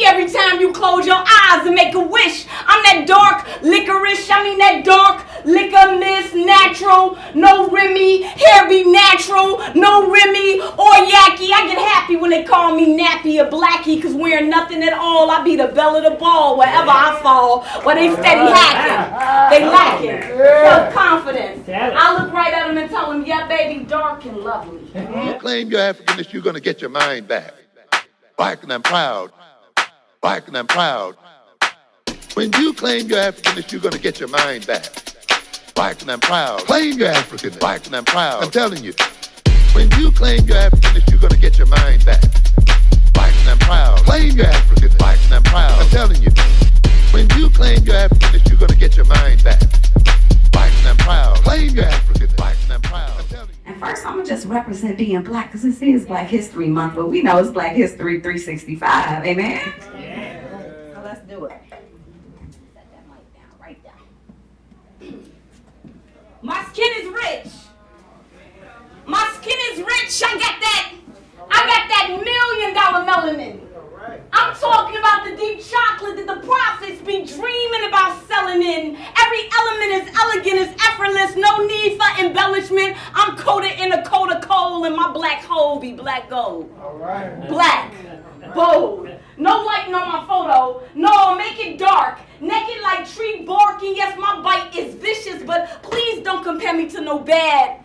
every time you close your eyes and make a wish. I'm that dark licorice, that dark liquor miss natural. No Remy, hair be natural. No Remy or Yaki. I get happy when they call me nappy or blackie, cause wearing nothing at all, I be the belle of the ball wherever I fall. Where they steady hacking, they lacking self-confidence. I look right at them and tell them, yeah baby, dark and lovely. You claim your Africanness, you're gonna get your mind back. Black and I'm proud. Black and I'm proud. When you claim your Africanness, you're gonna get your mind back. Black and I'm proud. Claim your Africanness. Black and I'm proud. I'm telling you. When you claim your Africanness, you're gonna get your mind back. Black and I'm proud. Claim your Africanness. Black and I'm proud. I'm telling you. When you claim your Africanness, you're gonna get your mind back. Black and I'm proud. Claim your Africanness. Black and I'm proud. I'm telling you. And first, I'm gonna just represent being black, because this is Black History Month, but we know it's Black History 365. Amen? Yeah. So let's do it. Set that mic down, right down. My skin is rich. My skin is rich. I got that $1 million melanin. I'm talking about the deep chocolate that the prophets be dreaming about selling in. Every element is elegant, is effortless, no need for embellishment. I'm coated in a coat of coal, and my black hole be black gold. Black, bold, no lighting on my photo. No, make it dark, naked like tree bark, and yes, my bite is vicious, but please don't compare me to no bad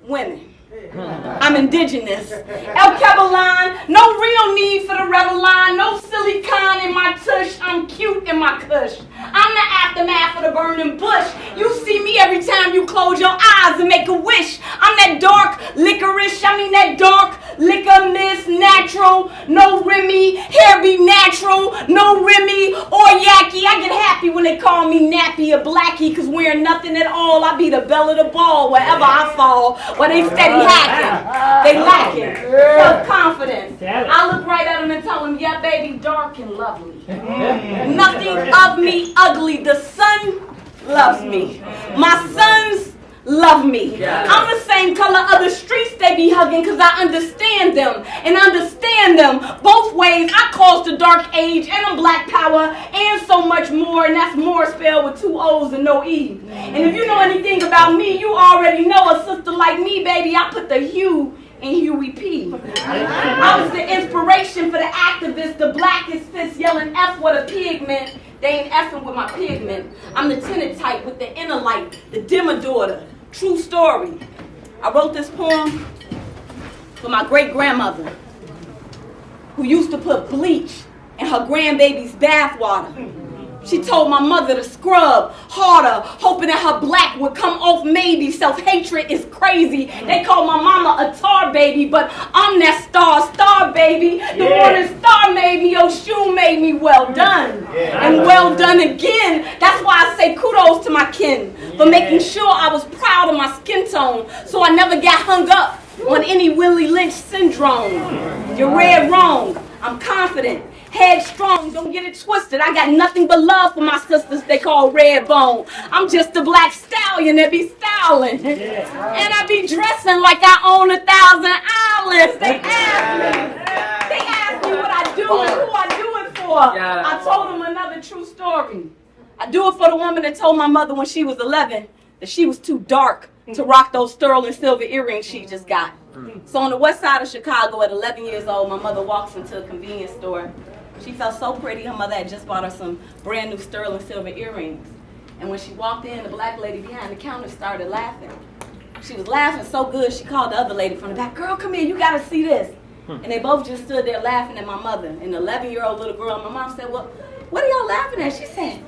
women. I'm indigenous. El Cabalan, no real need for the Revlon, no silicone in my tush, I'm cute in my kush. I'm the aftermath of the burning bush. You see me every time you close your eyes and make a wish. I'm that dark licorice, that dark liquor miss natural. No Remy, hair be natural. No Remy or Yaki. I get happy when they call me nappy or blackie, cause wearing nothing at all, I be the belle of the ball wherever I fall. Where they steady hacking, they lacking self-confidence. I look right at them and tell them, yeah baby, dark and lovely. Nothing of me ugly. The sun loves me. My sons love me. I'm the same color of the streets they be hugging, cause I understand them and understand them both ways. I caused the dark age and I'm black power and so much more, and that's more spelled with 2 O's and no E. And if you know anything about me, you already know a sister like me, baby, I put the hue in Huey P. I was the inspiration for the activists, the blackest fist yelling F what a pigment. They ain't effing with my pigment. I'm the tinted type with the inner light, the dimmer daughter. True story. I wrote this poem for my great-grandmother, who used to put bleach in her grandbaby's bathwater. She told my mother to scrub harder, hoping that her black would come off maybe. Self-hatred is crazy. They call my mama a tar baby, but I'm that star baby. The morning star made me, your shoe made me. Well done. And well done again. That's why I say kudos to my kin for making sure I was proud of my skin tone, so I never got hung up on any Willie Lynch syndrome. You're red wrong. I'm confident. Headstrong, don't get it twisted. I got nothing but love for my sisters they call red bone. I'm just a black stallion that be styling. And I be dressing like I own 1,000 islands. They ask me what I do and who I do it for. I told them another true story. I do it for the woman that told my mother when she was 11 that she was too dark to rock those sterling silver earrings she just got. So on the west side of Chicago at 11 years old, my mother walks into a convenience store. She felt so pretty, her mother had just bought her some brand new sterling silver earrings. And when she walked in, the black lady behind the counter started laughing. She was laughing so good, she called the other lady from the back, girl, come here, you gotta see this. And they both just stood there laughing at my mother. And the 11-year-old little girl, my mom said, well, what are y'all laughing at? She said,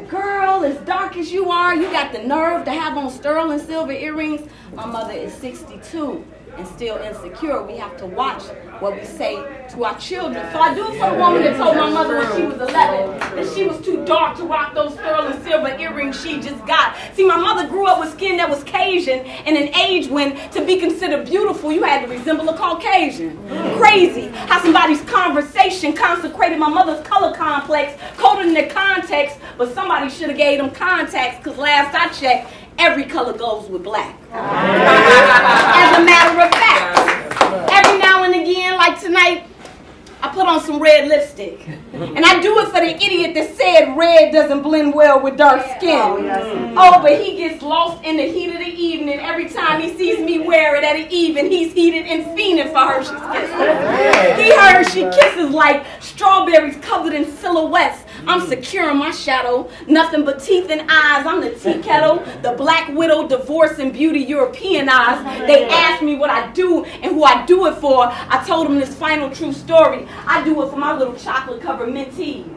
girl, as dark as you are, you got the nerve to have on sterling silver earrings. My mother is 62 and still insecure. We have to watch what we say to our children. So I do it for the woman that told my mother when she was 11 that she was too dark to rock those sterling silver earrings she just got. See, my mother grew up with skin that was Cajun in an age when to be considered beautiful, you had to resemble a Caucasian. Crazy how somebody's conversation consecrated my mother's color complex, coded in the context, but somebody should have gave them contacts, because last I checked, every color goes with black. As a matter of fact, every now and again, like tonight, I put on some red lipstick. And I do it for the idiot that said red doesn't blend well with dark skin. Oh, but he gets lost in the heat of the evening. Every time he sees me wear it at an even, he's heated and fiending for Hershey's Kisses. He Hershey Kisses like strawberries covered in silhouettes. I'm secure in my shadow, nothing but teeth and eyes. I'm the tea kettle, the black widow, divorce and beauty Europeanized. They asked me what I do and who I do it for. I told them this final true story. I do it for my little chocolate-covered mentees.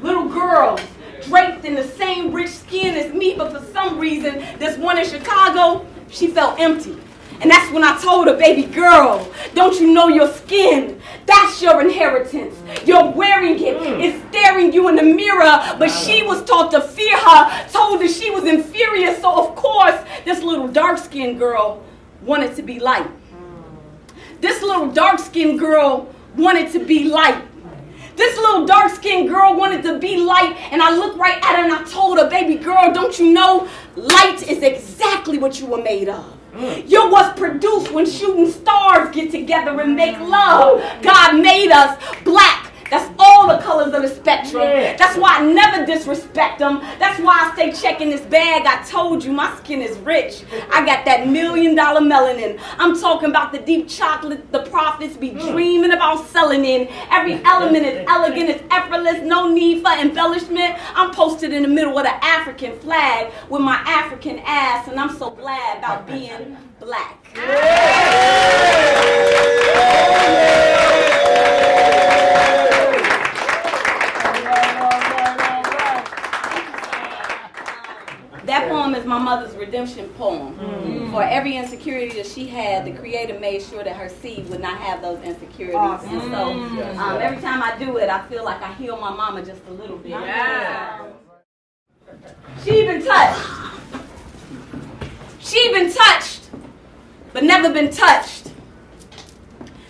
Little girls draped in the same rich skin as me, but for some reason, this one in Chicago, she felt empty. And that's when I told her, baby girl, don't you know your skin? That's your inheritance. You're wearing it. It's staring you in the mirror. But she was taught to fear her, told that she was inferior. So, of course, this little dark-skinned girl wanted to be light. This little dark-skinned girl wanted to be light. This little dark-skinned girl wanted to be light, and I looked right at her and I told her, baby girl, don't you know light is exactly what you were made of. You're what's produced when shooting stars get together and make love. God made us black. That's all the colors of the spectrum. That's why I never disrespect them. That's why I stay checking this bag. I told you my skin is rich. I got that $1 million melanin. I'm talking about the deep chocolate the prophets be dreaming about selling in. Every element is elegant, it's effortless, no need for embellishment. I'm posted in the middle of the African flag with my African ass, and I'm so glad about being black. That poem is my mother's redemption poem. For every insecurity that she had, the Creator made sure that her seed would not have those insecurities. And so every time I do it, I feel like I heal my mama just a little bit. She been touched. She been touched, but never been touched.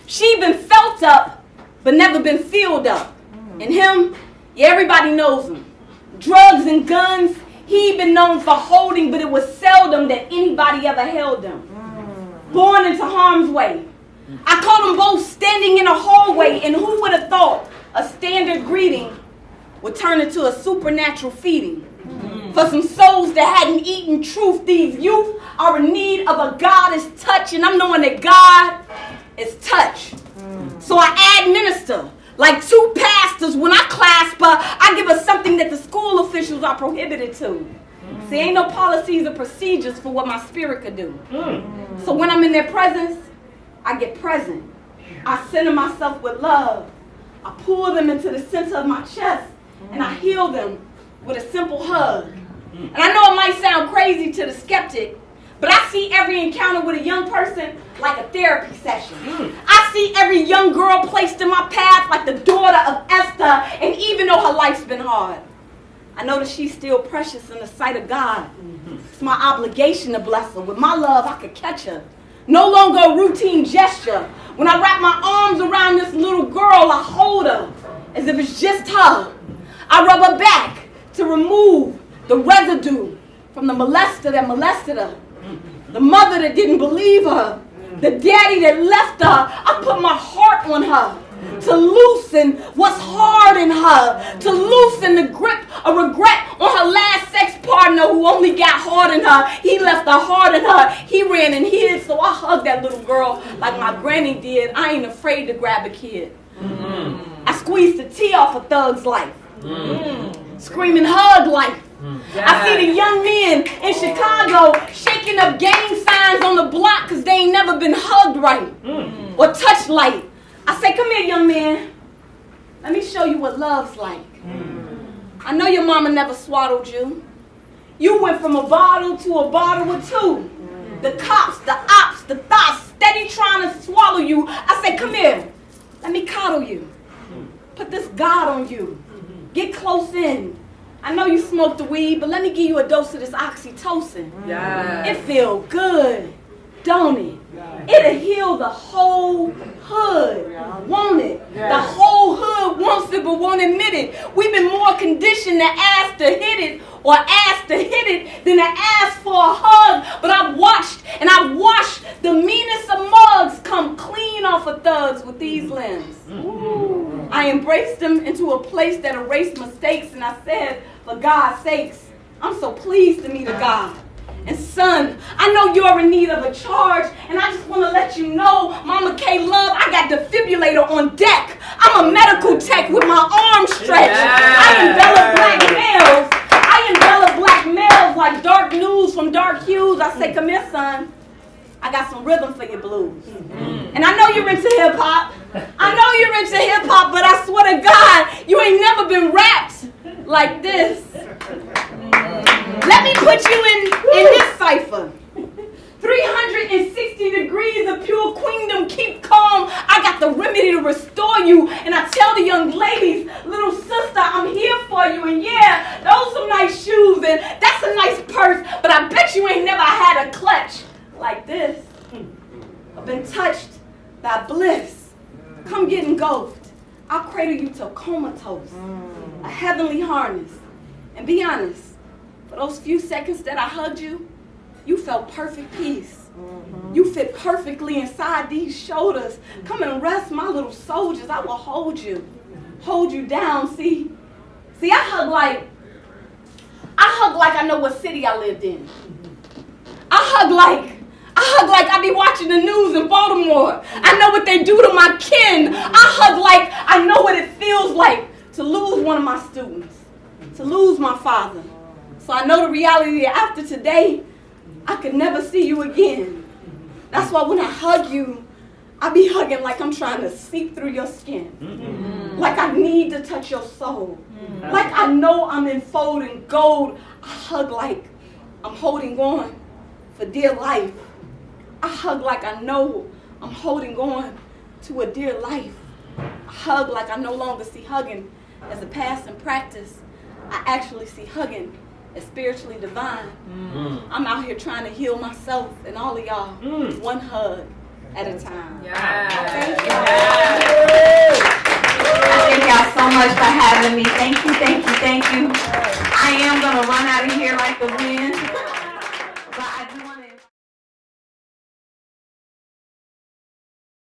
She been felt up, but never been filled up. And him, yeah, everybody knows him. Drugs and guns. He been known for holding, but it was seldom that anybody ever held him. Born into harm's way. I caught them both standing in a hallway, and who would have thought a standard greeting would turn into a supernatural feeding? For some souls that hadn't eaten truth, these youth are in need of a goddess touch, and I'm knowing that God is touch. So I administer. Like two pastors, when I clasp her, I give her something that the school officials are prohibited to. See, ain't no policies or procedures for what my spirit could do. So when I'm in their presence, I get present. I center myself with love. I pull them into the center of my chest, and I heal them with a simple hug. And I know it might sound crazy to the skeptic, but I see every encounter with a young person like a therapy session. I see every young girl placed in my path like the daughter of Esther, and even though her life's been hard, I know that she's still precious in the sight of God. It's my obligation to bless her. With my love, I could catch her. No longer a routine gesture. When I wrap my arms around this little girl, I hold her as if it's just her. I rub her back to remove the residue from the molester that molested her. The mother that didn't believe her. The daddy that left her. I put my heart on her to loosen what's hard in her. To loosen the grip of regret on her last sex partner who only got hard in her. He left the heart in her. He ran and hid, so I hugged that little girl like my granny did. I ain't afraid to grab a kid. I squeezed the tea off a thug's life. Screaming hug life. I see the young men in Chicago shaking up gang signs on the block because they ain't never been hugged right or touched light. I say, come here, young man. Let me show you what love's like. I know your mama never swaddled you. You went from a bottle to a bottle or two. The cops, the ops, the thoughts steady trying to swallow you. I say, come here. Let me coddle you. Put this God on you. Get close in. I know you smoke the weed, but let me give you a dose of this oxytocin. It feel good, don't it? It'll heal the whole hood, won't it? The whole hood wants it but won't admit it. We've been more conditioned to ask to hit it or ask to hit it than to ask for a hug. But I've watched and I've watched the meanest of mugs come clean off of thugs with these limbs. I embraced him into a place that erased mistakes, and I said, for God's sakes, I'm so pleased to meet a God. And son, I know you're in need of a charge, and I just want to let you know, Mama K Love, I got defibrillator on deck. I'm a medical tech with my arms stretched. I envelop black males. I envelop black males like dark news from dark hues. I say, come here, son. I got some rhythm for your blues. And I know you're into hip hop. I know you're into hip hop, but I swear to God, you ain't never been rapped like this. Let me put you in this cipher. 360 degrees of pure queendom, keep calm. I got the remedy to restore you. And I tell the young ladies, little sister, I'm here for you. And yeah, those some nice shoes and that's a nice purse, but I bet you ain't never had a clutch like this. I've been touched by bliss. Come get engulfed. I'll cradle you to comatose, a heavenly harness. And be honest, for those few seconds that I hugged you, you felt perfect peace. You fit perfectly inside these shoulders. Come and rest, my little soldiers. I will hold you down. See, I hug like I know what city I lived in. I hug like I be watching the news in Baltimore. I know what they do to my kin. I hug like I know what it feels like to lose one of my students, to lose my father. So I know the reality that after today, I could never see you again. That's why when I hug you, I be hugging like I'm trying to seep through your skin. Like I need to touch your soul. Like I know I'm enfolding gold. I hug like I'm holding on for dear life. I hug like I know I'm holding on to a dear life. I hug like I no longer see hugging as a passing practice. I actually see hugging as spiritually divine. I'm out here trying to heal myself and all of y'all one hug at a time. Thank you. Thank y'all so much for having me. Thank you, thank you, thank you. I am going to run out of here like the wind, but I do want to